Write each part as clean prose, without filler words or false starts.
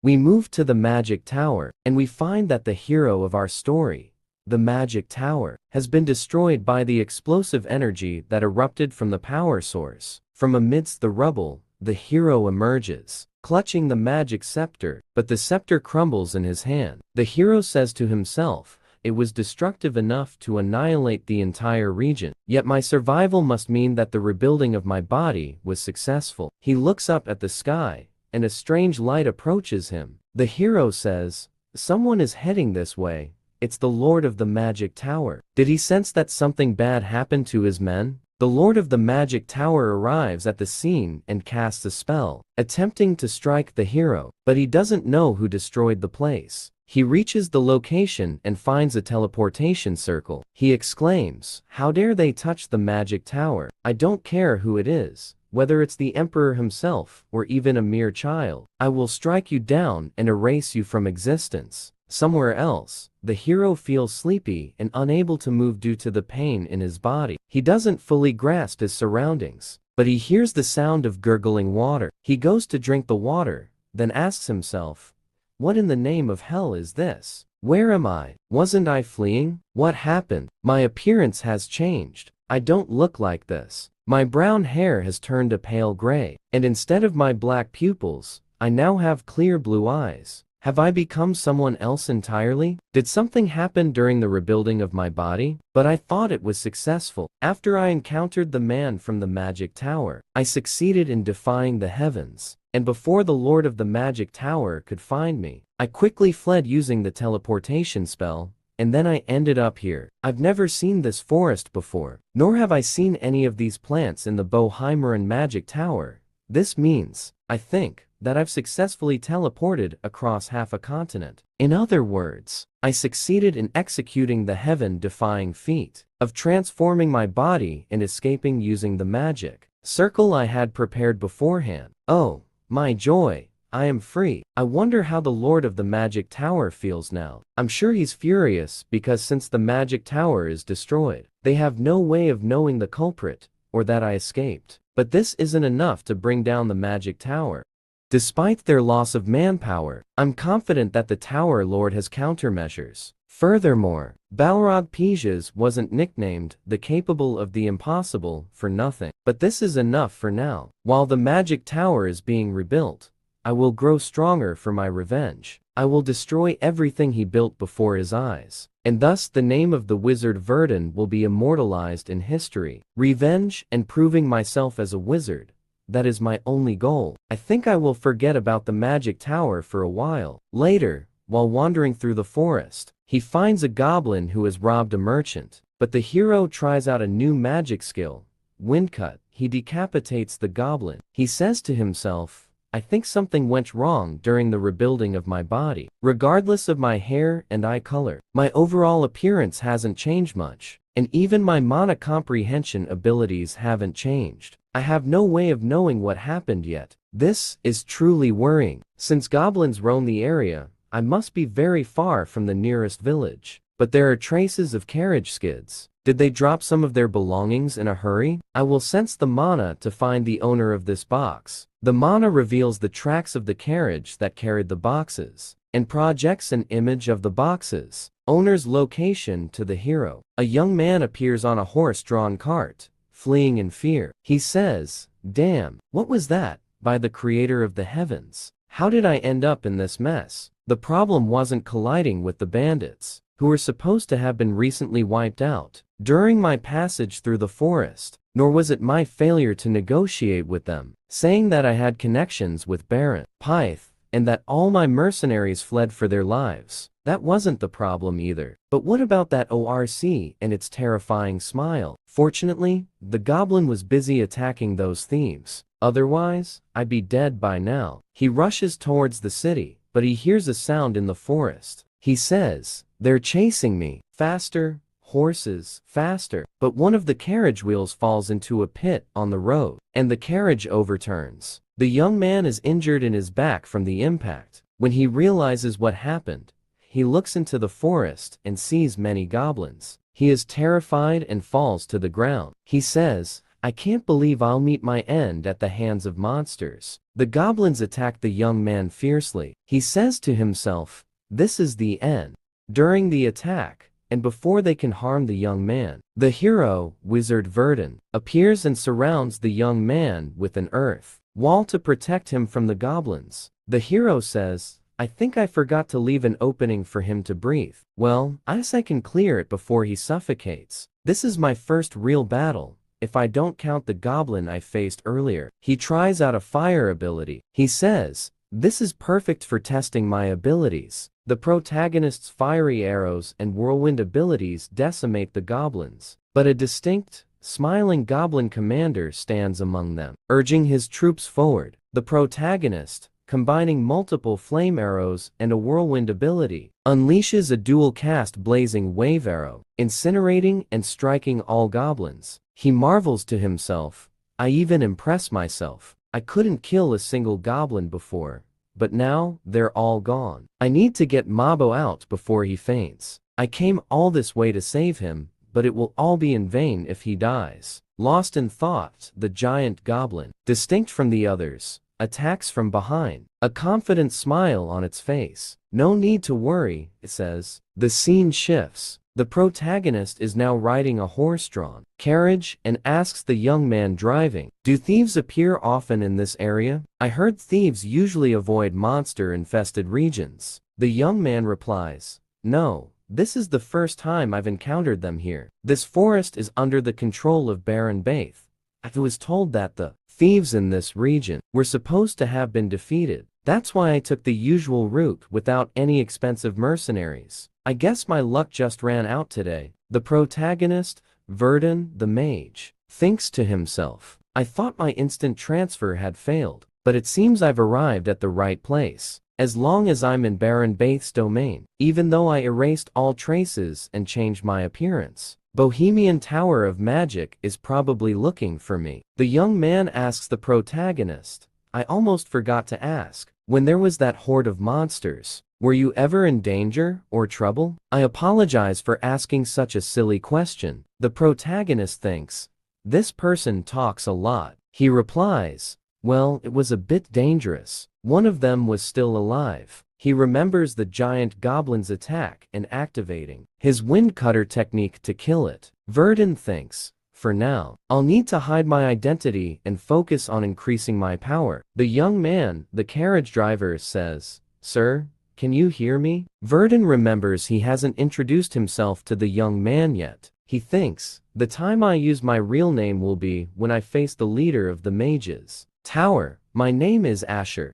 We move to the magic tower, and we find that the hero of our story, the magic tower, has been destroyed by the explosive energy that erupted from the power source. From amidst the rubble, the hero emerges, clutching the magic scepter, but the scepter crumbles in his hand. The hero says to himself, "It was destructive enough to annihilate the entire region, yet my survival must mean that the rebuilding of my body was successful." He looks up at the sky, and a strange light approaches him. The hero says, "Someone is heading this way. It's the Lord of the Magic Tower." Did he sense that something bad happened to his men? The Lord of the Magic Tower arrives at the scene and casts a spell, attempting to strike the hero, but he doesn't know who destroyed the place. He reaches the location and finds a teleportation circle. He exclaims, "How dare they touch the Magic Tower? I don't care who it is, whether it's the Emperor himself or even a mere child. I will strike you down and erase you from existence." Somewhere else, the hero feels sleepy and unable to move due to the pain in his body. He doesn't fully grasp his surroundings, but he hears the sound of gurgling water. He goes to drink the water, then asks himself, "What in the name of hell is this? Where am I? Wasn't I fleeing? What happened? My appearance has changed. I don't look like this. My brown hair has turned a pale gray, and instead of my black pupils, I now have clear blue eyes. Have I become someone else entirely? Did something happen during the rebuilding of my body? But I thought it was successful. After I encountered the man from the Magic Tower, I succeeded in defying the heavens, and before the Lord of the Magic Tower could find me, I quickly fled using the teleportation spell, and then I ended up here. I've never seen this forest before, nor have I seen any of these plants in the Bohemian Magic Tower. This means, I think, that I've successfully teleported across half a continent. In other words, I succeeded in executing the heaven-defying feat of transforming my body and escaping using the magic circle I had prepared beforehand. Oh, my joy! I am free. I wonder how the Lord of the Magic Tower feels now. I'm sure he's furious because since the Magic Tower is destroyed, they have no way of knowing the culprit, or that I escaped. But this isn't enough to bring down the Magic Tower. Despite their loss of manpower, I'm confident that the Tower Lord has countermeasures. Furthermore, Balrog Pijas wasn't nicknamed the Capable of the Impossible for nothing. But this is enough for now. While the Magic Tower is being rebuilt, I will grow stronger for my revenge. I will destroy everything he built before his eyes, and thus the name of the wizard Verdun will be immortalized in history. Revenge and proving myself as a wizard. That is my only goal. I think I will forget about the Magic Tower for a while. Later, while wandering through the forest, he finds a goblin who has robbed a merchant. But the hero tries out a new magic skill, Windcut. He decapitates the goblin. He says to himself, "I think something went wrong during the rebuilding of my body. Regardless of my hair and eye color, my overall appearance hasn't changed much, and even my mana comprehension abilities haven't changed. I have no way of knowing what happened yet. This is truly worrying. Since goblins roam the area, I must be very far from the nearest village. But there are traces of carriage skids. Did they drop some of their belongings in a hurry? I will sense the mana to find the owner of this box." The mana reveals the tracks of the carriage that carried the boxes, and projects an image of the boxes' owner's location to the hero. A young man appears on a horse-drawn cart, fleeing in fear. He says, "Damn, what was that? By the creator of the heavens, how did I end up in this mess?" The problem wasn't colliding with the bandits, who were supposed to have been recently wiped out during my passage through the forest, nor was it my failure to negotiate with them, saying that I had connections with Baron Pyth, and that all my mercenaries fled for their lives. That wasn't the problem either. But what about that ORC and its terrifying smile? Fortunately, the goblin was busy attacking those thieves. Otherwise, I'd be dead by now. He rushes towards the city, but he hears a sound in the forest. He says, "They're chasing me. Faster, horses, faster." But one of the carriage wheels falls into a pit on the road, and the carriage overturns. The young man is injured in his back from the impact. When he realizes what happened, he looks into the forest and sees many goblins. He is terrified and falls to the ground. He says, I can't believe I'll meet my end at the hands of monsters. The goblins attack the young man fiercely. He says to himself, this is the end. During the attack, and before they can harm the young man, the hero, Wizard Verdun, appears and surrounds the young man with an earth wall to protect him from the goblins. The hero says, I think I forgot to leave an opening for him to breathe. Well, I guess I can clear it before he suffocates. This is my first real battle, if I don't count the goblin I faced earlier. He tries out a fire ability. He says, this is perfect for testing my abilities. The protagonist's fiery arrows and whirlwind abilities decimate the goblins, but a distinct, smiling goblin commander stands among them, urging his troops forward. The protagonist, combining multiple flame arrows and a whirlwind ability, unleashes a dual-cast blazing wave arrow, incinerating and striking all goblins. He marvels to himself, I even impress myself. I couldn't kill a single goblin before, but now they're all gone. I need to get Mabo out before he faints. I came all this way to save him, but it will all be in vain if he dies. Lost in thought, the giant goblin, distinct from the others, attacks from behind, a confident smile on its face. No need to worry, it says. The scene shifts. The protagonist is now riding a horse-drawn carriage and asks the young man driving, do thieves appear often in this area? I heard thieves usually avoid monster-infested regions. The young man replies, no, this is the first time I've encountered them here. This forest is under the control of Baron Baith. I was told that the thieves in this region were supposed to have been defeated. That's why I took the usual route without any expensive mercenaries. I guess my luck just ran out today. The protagonist, Verdun the mage, thinks to himself, I thought my instant transfer had failed, but it seems I've arrived at the right place. As long as I'm in Baron Baith's domain, even though I erased all traces and changed my appearance, Bohemian Tower of Magic is probably looking for me. The young man asks the protagonist, I almost forgot to ask, when there was that horde of monsters, were you ever in danger or trouble? I apologize for asking such a silly question. The protagonist thinks, this person talks a lot. He replies, well, it was a bit dangerous. One of them was still alive. He remembers the giant goblin's attack and activating his wind cutter technique to kill it. Verdun thinks, for now, I'll need to hide my identity and focus on increasing my power. The young man, the carriage driver, says, sir, can you hear me? Verdun remembers he hasn't introduced himself to the young man yet. He thinks, the time I use my real name will be when I face the leader of the mages. Tower, my name is Asher.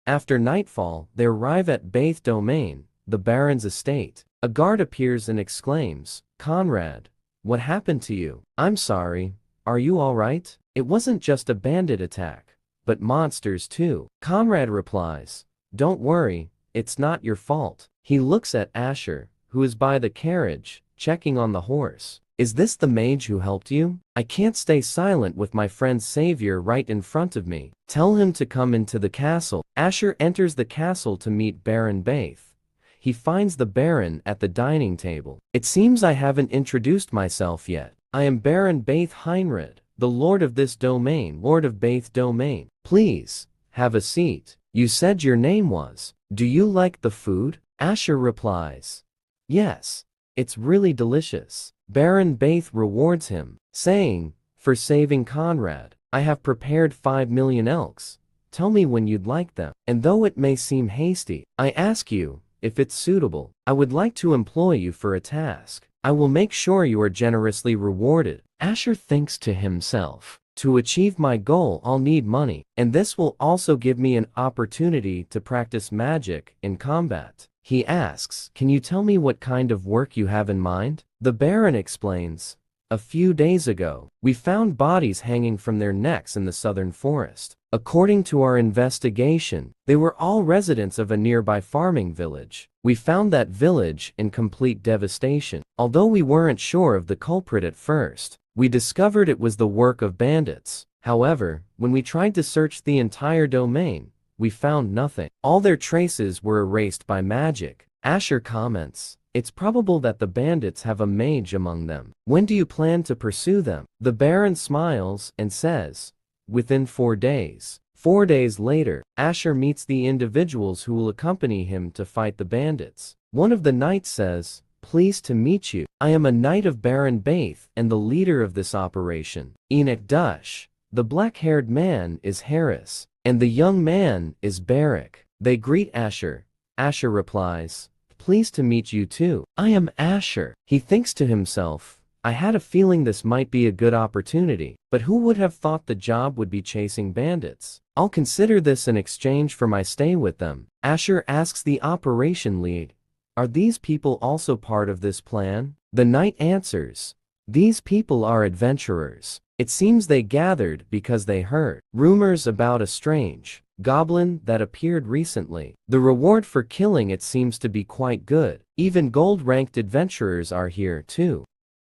After nightfall, they arrive at Baith Domain, the Baron's estate. A guard appears and exclaims, Conrad, what happened to you? I'm sorry, are you alright? It wasn't just a bandit attack, but monsters too. Conrad replies, don't worry, it's not your fault. He looks at Asher, who is by the carriage, checking on the horse. Is this the mage who helped you? I can't stay silent with my friend's savior right in front of me. Tell him to come into the castle. Asher enters the castle to meet Baron Baith. He finds the Baron at the dining table. It seems I haven't introduced myself yet. I am Baron Baith Heinrad, the lord of this domain, lord of Baith Domain. Please, have a seat. You said your name was. Do you like the food? Asher replies, yes, it's really delicious. Baron Baith rewards him, saying, for saving Conrad, I have prepared 5 million elks. Tell me when you'd like them. And though it may seem hasty, I ask you, if it's suitable, I would like to employ you for a task. I will make sure you are generously rewarded. Asher thinks to himself, to achieve my goal I'll need money, and this will also give me an opportunity to practice magic in combat. He asks, can you tell me what kind of work you have in mind? The Baron explains, a few days ago, we found bodies hanging from their necks in the southern forest. According to our investigation, they were all residents of a nearby farming village. We found that village in complete devastation. Although we weren't sure of the culprit at first, we discovered it was the work of bandits. However, when we tried to search the entire domain, we found nothing. All their traces were erased by magic. Asher comments, It's probable that the bandits have a mage among them. When do you plan to pursue them? The Baron smiles and says, within 4 days. 4 days later, Asher meets the individuals who will accompany him to fight the bandits. One of the knights says, pleased to meet you. I am a knight of Baron Baith and the leader of this operation. Enoch Dush. The black-haired man is Harris, and the young man is Barrick. They greet Asher. Asher replies, pleased to meet you too. I am Asher. He thinks to himself, I had a feeling this might be a good opportunity, but who would have thought the job would be chasing bandits? I'll consider this in exchange for my stay with them. Asher asks the operation lead, are these people also part of this plan? The knight answers, these people are adventurers. It seems they gathered because they heard rumors about a strange goblin that appeared recently. The reward for killing it seems to be quite good. Even gold-ranked adventurers are here too.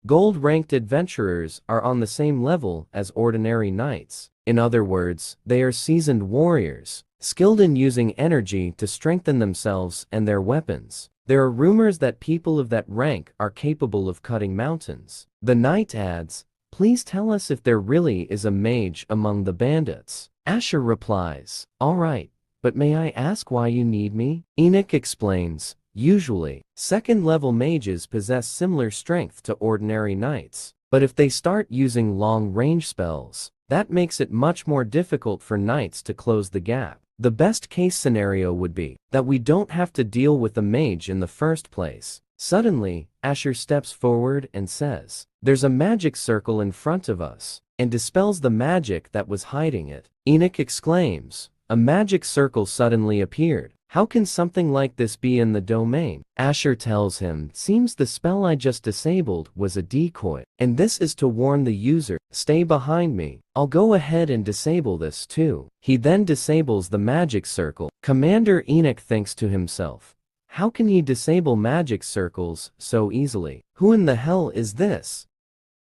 Gold-ranked adventurers are on the same level as ordinary knights. In other words, they are seasoned warriors, skilled in using energy to strengthen themselves and their weapons. There are rumors that people of that rank are capable of cutting mountains. The knight adds, please tell us if there really is a mage among the bandits. Asher replies, all right, but may I ask why you need me? Enoch explains, usually, second-level mages possess similar strength to ordinary knights, but if they start using long-range spells, that makes it much more difficult for knights to close the gap. The best-case scenario would be that we don't have to deal with the mage in the first place. Suddenly, Asher steps forward and says, there's a magic circle in front of us, and dispels the magic that was hiding it. Enoch exclaims, a magic circle suddenly appeared. How can something like this be in the domain? Asher tells him, seems the spell I just disabled was a decoy, and this is to warn the user, stay behind me. I'll go ahead and disable this too. He then disables the magic circle. Commander Enoch thinks to himself, how can he disable magic circles so easily? Who in the hell is this?